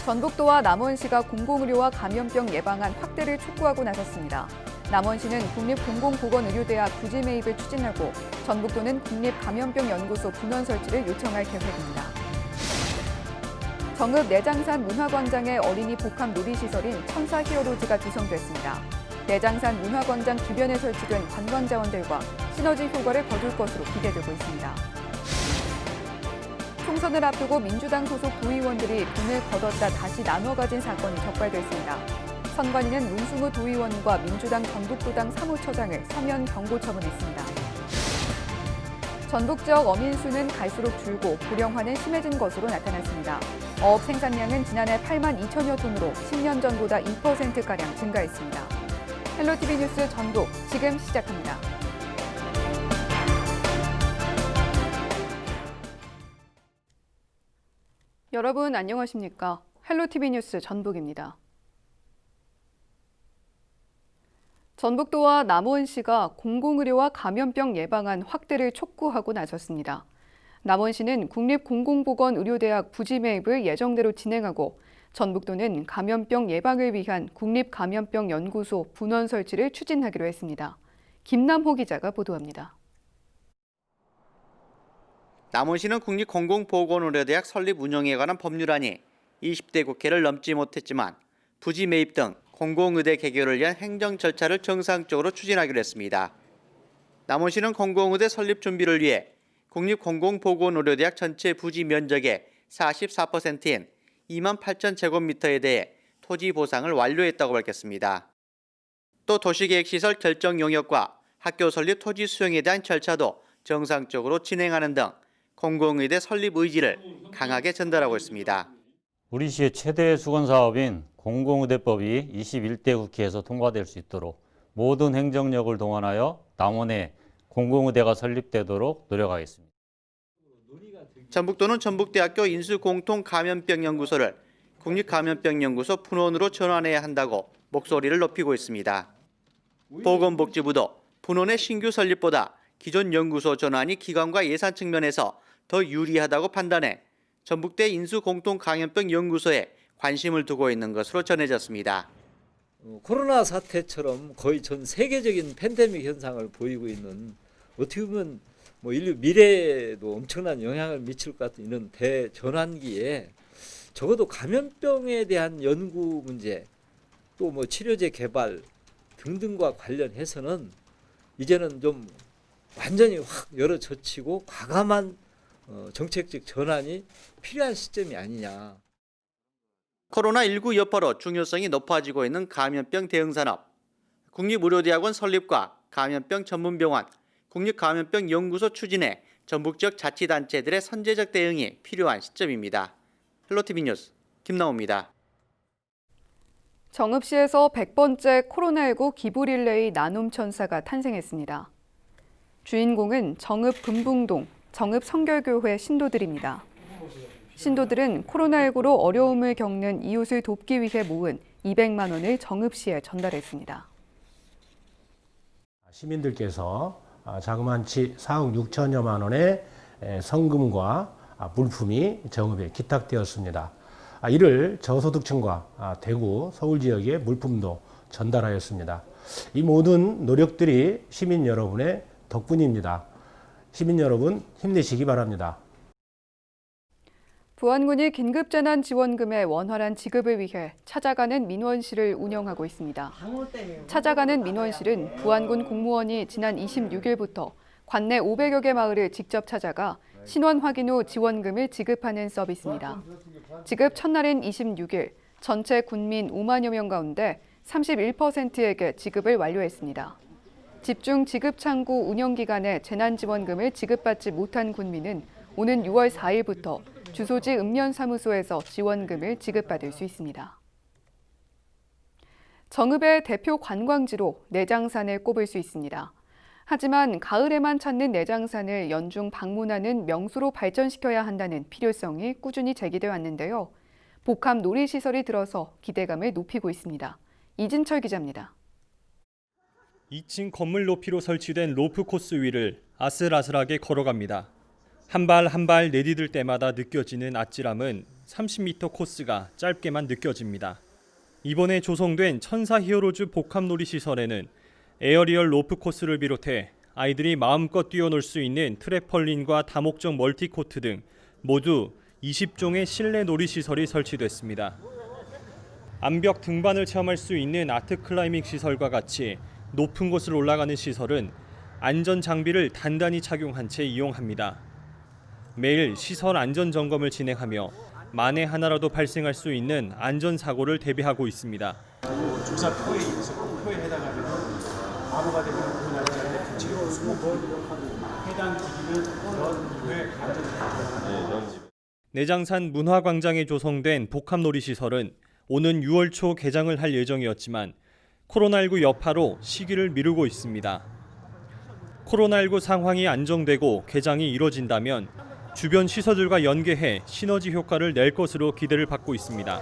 전북도와 남원시가 공공의료와 감염병 예방안 확대를 촉구하고 나섰습니다. 남원시는 국립공공보건의료대학 부지 매입을 추진하고 전북도는 국립감염병연구소 분원 설치를 요청할 계획입니다. 정읍 내장산 문화광장의 어린이 복합 놀이시설인 천사 히어로즈가 구성됐습니다. 내장산 문화광장 주변에 설치된 관광자원들과 시너지 효과를 거둘 것으로 기대되고 있습니다. 총선을 앞두고 민주당 소속 도의원들이 돈을 걷었다 다시 나눠 가진 사건이 적발됐습니다. 선관위는 문승우 도의원과 민주당 전북도당 사무처장을 서면 경고 처분했습니다. 전북 지역 어민 수는 갈수록 줄고 고령화는 심해진 것으로 나타났습니다. 어업 생산량은 지난해 8만 2천여 톤으로 10년 전보다 2%가량 증가했습니다. 헬로티비 뉴스 전북 지금 시작합니다. 여러분 안녕하십니까? 헬로티비 뉴스 전북입니다. 전북도와 남원시가 공공의료와 감염병 예방안 확대를 촉구하고 나섰습니다. 남원시는 국립공공보건의료대학 부지 매입을 예정대로 진행하고 전북도는 감염병 예방을 위한 국립감염병연구소 분원 설치를 추진하기로 했습니다. 김남호 기자가 보도합니다. 남원시는 국립공공보건의료대학 설립 운영에 관한 법률안이 20대 국회를 넘지 못했지만 부지 매입 등 공공의대 개교를 위한 행정 절차를 정상적으로 추진하기로 했습니다. 남원시는 공공의대 설립 준비를 위해 국립공공보건의료대학 전체 부지 면적의 44%인 2만 8천 제곱미터에 대해 토지 보상을 완료했다고 밝혔습니다. 또 도시계획시설 결정 용역과 학교 설립 토지 수용에 대한 절차도 정상적으로 진행하는 등 공공의대 설립 의지를 강하게 전달하고 있습니다. 우리 시의 최대 수건 사업인 공공의대법이 21대 국회에서 통과될 수 있도록 모든 행정력을 동원하여 남원에 공공의대가 설립되도록 노력하겠습니다. 전북도는 전북대학교 인수공통감염병연구소를 국립감염병연구소 분원으로 전환해야 한다고 목소리를 높이고 있습니다. 보건복지부도 분원의 신규 설립보다 기존 연구소 전환이 기관과 예산 측면에서 더 유리하다고 판단해 전북대 인수공통감염병연구소에 관심을 두고 있는 것으로 전해졌습니다. 코로나 사태처럼 거의 전 세계적인 팬데믹 현상을 보이고 있는, 어떻게 보면 인류 미래에도 엄청난 영향을 미칠 것 같은 이런 대전환기에 적어도 감염병에 대한 연구 문제, 또 치료제 개발 등등과 관련해서는 이제는 좀 완전히 확 열어젖히고 과감한 정책적 전환이 필요한 시점이 아니냐. 코로나19 여파로 중요성이 높아지고 있는 감염병 대응 산업, 국립의료대학원 설립과 감염병 전문병원, 국립감염병연구소 추진에 전북 지역 자치단체들의 선제적 대응이 필요한 시점입니다. 헬로티비 뉴스 김나호입니다. 정읍시에서 100번째 코로나19 기부 릴레이 나눔 천사가 탄생했습니다. 주인공은 정읍 금붕동, 정읍 성결교회 신도들입니다. 신도들은 코로나19로 어려움을 겪는 이웃을 돕기 위해 모은 200만 원을 정읍시에 전달했습니다. 시민들께서 자그마치 4억 6천여만 원의 성금과 물품이 정읍에 기탁되었습니다. 이를 저소득층과 대구, 서울 지역의 물품도 전달하였습니다. 이 모든 노력들이 시민 여러분의 덕분입니다. 시민 여러분 힘내시기 바랍니다. 부안군이 긴급재난지원금의 원활한 지급을 위해 찾아가는 민원실을 운영하고 있습니다. 찾아가는 민원실은 부안군 공무원이 지난 26일부터 관내 500여 개 마을을 직접 찾아가 신원 확인 후 지원금을 지급하는 서비스입니다. 지급 첫날인 26일, 전체 군민 5만여 명 가운데 31%에게 지급을 완료했습니다. 집중 지급 창구 운영 기간에 재난지원금을 지급받지 못한 군민은 오는 6월 4일부터 주소지 읍면사무소에서 지원금을 지급받을 수 있습니다. 정읍의 대표 관광지로 내장산을 꼽을 수 있습니다. 하지만 가을에만 찾는 내장산을 연중 방문하는 명소로 발전시켜야 한다는 필요성이 꾸준히 제기돼 왔는데요. 복합 놀이시설이 들어서 기대감을 높이고 있습니다. 이진철 기자입니다. 2층 건물 높이로 설치된 로프 코스 위를 아슬아슬하게 걸어갑니다. 한 발 한 발 내디딜 때마다 느껴지는 아찔함은 30m 코스가 짧게만 느껴집니다. 이번에 조성된 천사 히어로즈 복합놀이 시설에는 에어리얼 로프 코스를 비롯해 아이들이 마음껏 뛰어놀 수 있는 트램펄린과 다목적 멀티코트 등 모두 20종의 실내 놀이시설이 설치됐습니다. 암벽 등반을 체험할 수 있는 아트 클라이밍 시설과 같이 높은 곳을 올라가는 시설은 안전 장비를 단단히 착용한 채 이용합니다. 매일 시설 안전 점검을 진행하며 만에 하나라도 발생할 수 있는 안전 사고를 대비하고 있습니다. 조사 표에 의해서 표에 해당하면 바보가 되는 부분이 아니라 규칙으로 20번 해당 기기는 그런 이후에 안전. 내장산 문화광장에 조성된 복합놀이 시설은 오는 6월 초 개장을 할 예정이었지만 코로나19 여파로 시기를 미루고 있습니다. 코로나19 상황이 안정되고 개장이 이뤄진다면 주변 시설들과 연계해 시너지 효과를 낼 것으로 기대를 받고 있습니다.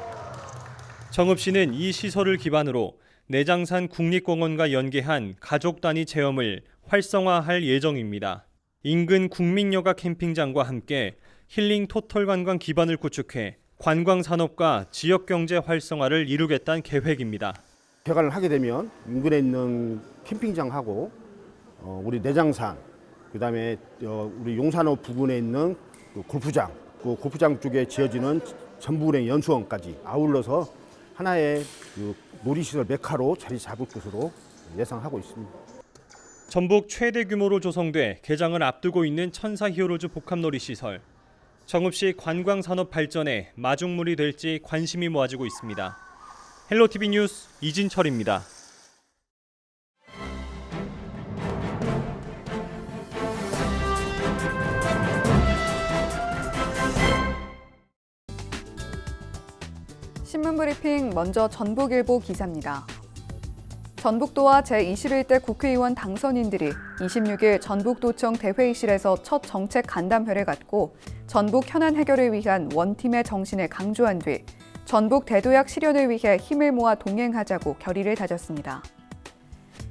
정읍시는 이 시설을 기반으로 내장산 국립공원과 연계한 가족 단위 체험을 활성화할 예정입니다. 인근 국민여가 캠핑장과 함께 힐링 토털 관광 기반을 구축해 관광 산업과 지역 경제 활성화를 이루겠다는 계획입니다. 개관을 하게 되면 인근에 있는 캠핑장하고 우리 내장산, 그다음에 우리 용산호 부근에 있는 골프장, 그 골프장 쪽에 지어지는 전북은행 연수원까지 아울러서 하나의 놀이시설 메카로 자리 잡을 것으로 예상하고 있습니다. 전북 최대 규모로 조성돼 개장을 앞두고 있는 천사 히어로즈 복합놀이 시설. 정읍시 관광 산업 발전에 마중물이 될지 관심이 모아지고 있습니다. 헬로티비 뉴스 이진철입니다. 신문브리핑 먼저 전북일보 기사입니다. 전북도와 제21대 국회의원 당선인들이 26일 전북도청 대회의실에서 첫 정책 간담회를 갖고 전북 현안 해결을 위한 원팀의 정신을 강조한 뒤 전북 대도약 실현을 위해 힘을 모아 동행하자고 결의를 다졌습니다.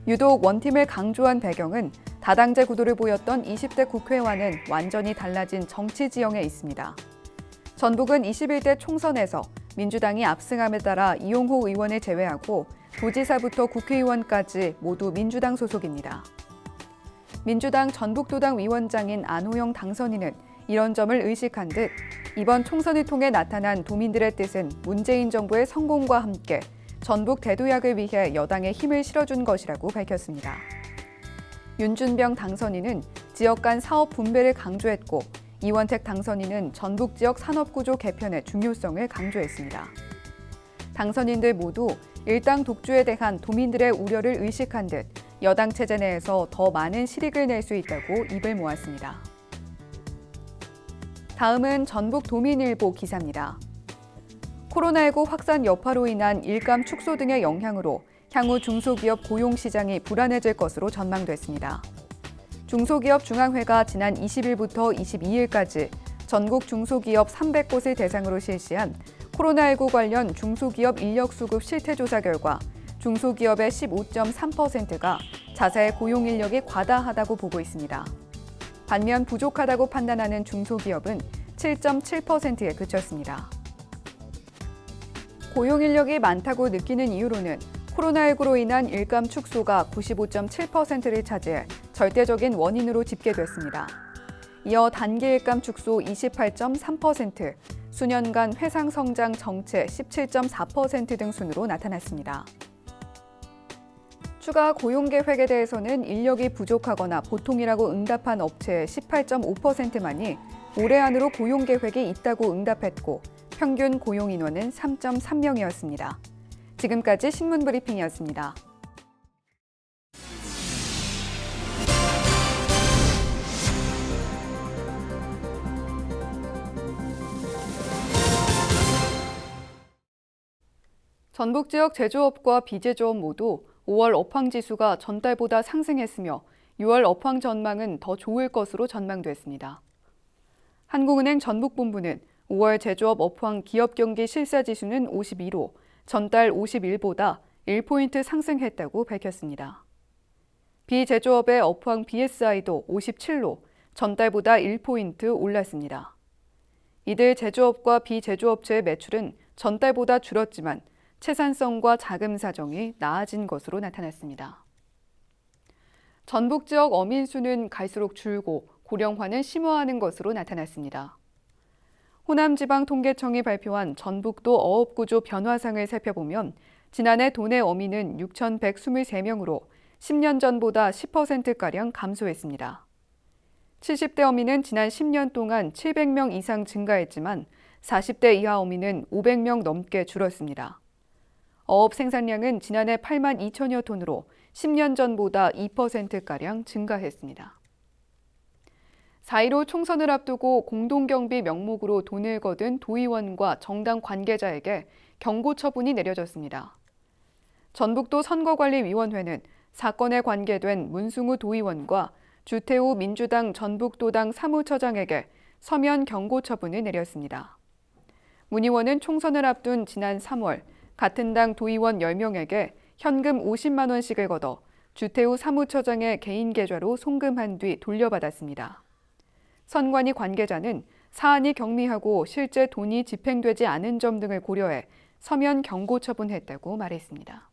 유독 원팀을 강조한 배경은 다당제 구도를 보였던 20대 국회와는 완전히 달라진 정치 지형에 있습니다. 전북은 21대 총선에서 민주당이 압승함에 따라 이용호 의원을 제외하고 도지사부터 국회의원까지 모두 민주당 소속입니다. 민주당 전북도당 위원장인 안호영 당선인은 이런 점을 의식한 듯 이번 총선을 통해 나타난 도민들의 뜻은 문재인 정부의 성공과 함께 전북 대도약을 위해 여당에 힘을 실어준 것이라고 밝혔습니다. 윤준병 당선인은 지역 간 사업 분배를 강조했고 이원택 당선인은 전북 지역 산업구조 개편의 중요성을 강조했습니다. 당선인들 모두 일당 독주에 대한 도민들의 우려를 의식한 듯 여당 체제 내에서 더 많은 실익을 낼 수 있다고 입을 모았습니다. 다음은 전북도민일보 기사입니다. 코로나19 확산 여파로 인한 일감 축소 등의 영향으로 향후 중소기업 고용 시장이 불안해질 것으로 전망됐습니다. 중소기업 중앙회가 지난 20일부터 22일까지 전국 중소기업 300곳을 대상으로 실시한 코로나19 관련 중소기업 인력수급 실태조사 결과 중소기업의 15.3%가 자사의 고용 인력이 과다하다고 보고 있습니다. 반면 부족하다고 판단하는 중소기업은 7.7%에 그쳤습니다. 고용 인력이 많다고 느끼는 이유로는 코로나19로 인한 일감 축소가 95.7%를 차지해 절대적인 원인으로 집계됐습니다. 이어 단기 일감 축소 28.3%, 수년간 회상 성장 정체 17.4% 등 순으로 나타났습니다. 추가 고용 계획에 대해서는 인력이 부족하거나 보통이라고 응답한 업체의 18.5%만이 올해 안으로 고용 계획이 있다고 응답했고 평균 고용 인원은 3.3명이었습니다. 지금까지 신문브리핑이었습니다. 전북 지역 제조업과 비제조업 모두 5월 업황 지수가 전달보다 상승했으며 6월 업황 전망은 더 좋을 것으로 전망됐습니다. 한국은행 전북본부는 5월 제조업 업황 기업 경기 실사 지수는 52로 전달 51보다 1포인트 상승했다고 밝혔습니다. 비제조업의 업황 BSI도 57로 전달보다 1포인트 올랐습니다. 이들 제조업과 비제조업체의 매출은 전달보다 줄었지만 채산성과 자금 사정이 나아진 것으로 나타났습니다. 전북 지역 어민 수는 갈수록 줄고 고령화는 심화하는 것으로 나타났습니다. 호남지방통계청이 발표한 전북도 어업구조 변화상을 살펴보면 지난해 도내 어민은 6,123명으로 10년 전보다 10%가량 감소했습니다. 70대 어민은 지난 10년 동안 700명 이상 증가했지만 40대 이하 어민은 500명 넘게 줄었습니다. 어업 생산량은 지난해 8만 2천여 톤으로 10년 전보다 2%가량 증가했습니다. 4.15 총선을 앞두고 공동경비 명목으로 돈을 거둔 도의원과 정당 관계자에게 경고 처분이 내려졌습니다. 전북도 선거관리위원회는 사건에 관계된 문승우 도의원과 주태우 민주당 전북도당 사무처장에게 서면 경고 처분을 내렸습니다. 문 의원은 총선을 앞둔 지난 3월 같은 당 도의원 10명에게 현금 50만 원씩을 걷어 주태우 사무처장의 개인 계좌로 송금한 뒤 돌려받았습니다. 선관위 관계자는 사안이 경미하고 실제 돈이 집행되지 않은 점 등을 고려해 서면 경고 처분했다고 말했습니다.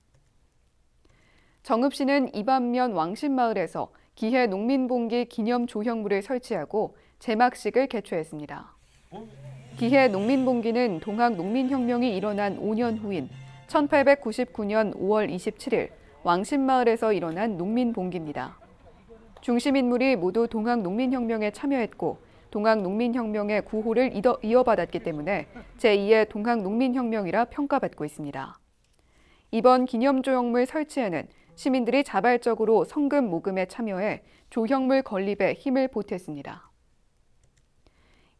정읍시는 이반면 왕십마을에서 기해 농민봉기 기념 조형물을 설치하고 제막식을 개최했습니다. 기해 농민봉기는 동학 농민혁명이 일어난 5년 후인 1899년 5월 27일 왕십마을에서 일어난 농민봉기입니다. 중심 인물이 모두 동학 농민혁명에 참여했고 동학 농민혁명의 구호를 이어받았기 때문에 제2의 동학 농민혁명이라 평가받고 있습니다. 이번 기념조형물 설치에는 시민들이 자발적으로 성금 모금에 참여해 조형물 건립에 힘을 보탰습니다.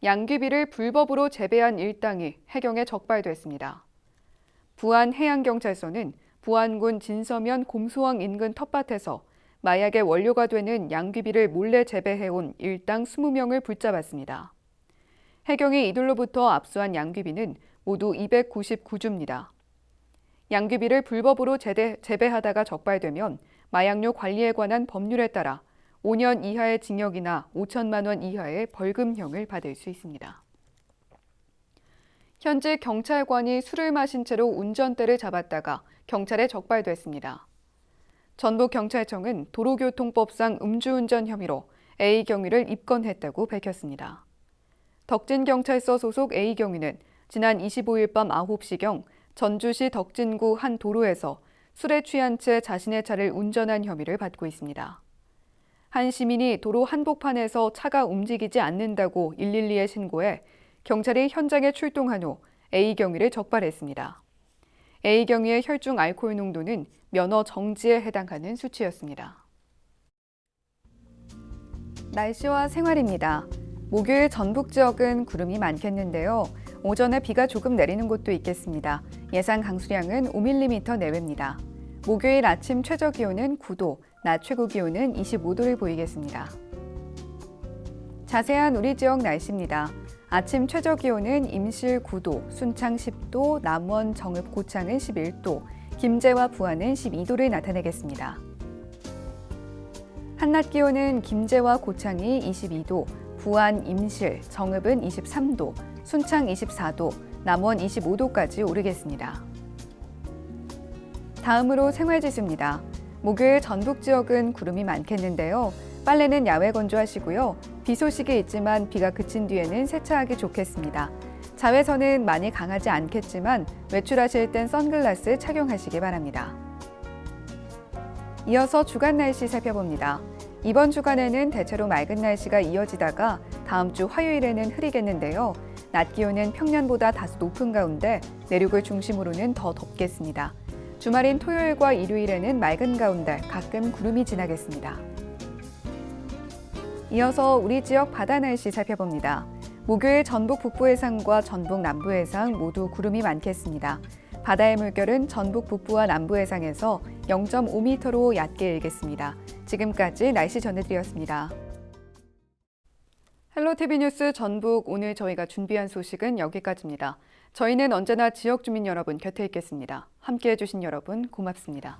양귀비를 불법으로 재배한 일당이 해경에 적발됐습니다. 부안해양경찰서는 부안군 진서면 곰소항 인근 텃밭에서 마약의 원료가 되는 양귀비를 몰래 재배해온 일당 20명을 붙잡았습니다. 해경이 이들로부터 압수한 양귀비는 모두 299주입니다. 양귀비를 불법으로 재배하다가 적발되면 마약류 관리에 관한 법률에 따라 5년 이하의 징역이나 5천만 원 이하의 벌금형을 받을 수 있습니다. 현직 경찰관이 술을 마신 채로 운전대를 잡았다가 경찰에 적발됐습니다. 전북경찰청은 도로교통법상 음주운전 혐의로 A 경위를 입건했다고 밝혔습니다. 덕진경찰서 소속 A 경위는 지난 25일 밤 9시경 전주시 덕진구 한 도로에서 술에 취한 채 자신의 차를 운전한 혐의를 받고 있습니다. 한 시민이 도로 한복판에서 차가 움직이지 않는다고 112에 신고해 경찰이 현장에 출동한 후 A 경위를 적발했습니다. A 경위의 혈중 알코올 농도는 면허 정지에 해당하는 수치였습니다. 날씨와 생활입니다. 목요일 전북 지역은 구름이 많겠는데요. 오전에 비가 조금 내리는 곳도 있겠습니다. 예상 강수량은 5mm 내외입니다. 목요일 아침 최저 기온은 9도, 낮 최고 기온은 25도를 보이겠습니다. 자세한 우리 지역 날씨입니다. 아침 최저 기온은 임실 9도, 순창 10도, 남원, 정읍, 고창은 11도, 김제와 부안은 12도를 나타내겠습니다. 한낮 기온은 김제와 고창이 22도, 부안, 임실, 정읍은 23도, 순창 24도, 남원 25도까지 오르겠습니다. 다음으로 생활지수입니다. 목요일 전북 지역은 구름이 많겠는데요. 빨래는 야외 건조하시고요. 비 소식이 있지만 비가 그친 뒤에는 세차하기 좋겠습니다. 자외선은 많이 강하지 않겠지만 외출하실 땐 선글라스 착용하시기 바랍니다. 이어서 주간 날씨 살펴봅니다. 이번 주간에는 대체로 맑은 날씨가 이어지다가 다음 주 화요일에는 흐리겠는데요. 낮 기온은 평년보다 다소 높은 가운데 내륙을 중심으로는 더 덥겠습니다. 주말인 토요일과 일요일에는 맑은 가운데 가끔 구름이 지나겠습니다. 이어서 우리 지역 바다 날씨 살펴봅니다. 목요일 전북 북부 해상과 전북 남부 해상 모두 구름이 많겠습니다. 바다의 물결은 전북 북부와 남부 해상에서 0.5m로 얕게 일겠습니다. 지금까지 날씨 전해드렸습니다. 헬로티비 뉴스 전북 오늘 저희가 준비한 소식은 여기까지입니다. 저희는 언제나 지역 주민 여러분 곁에 있겠습니다. 함께해 주신 여러분 고맙습니다.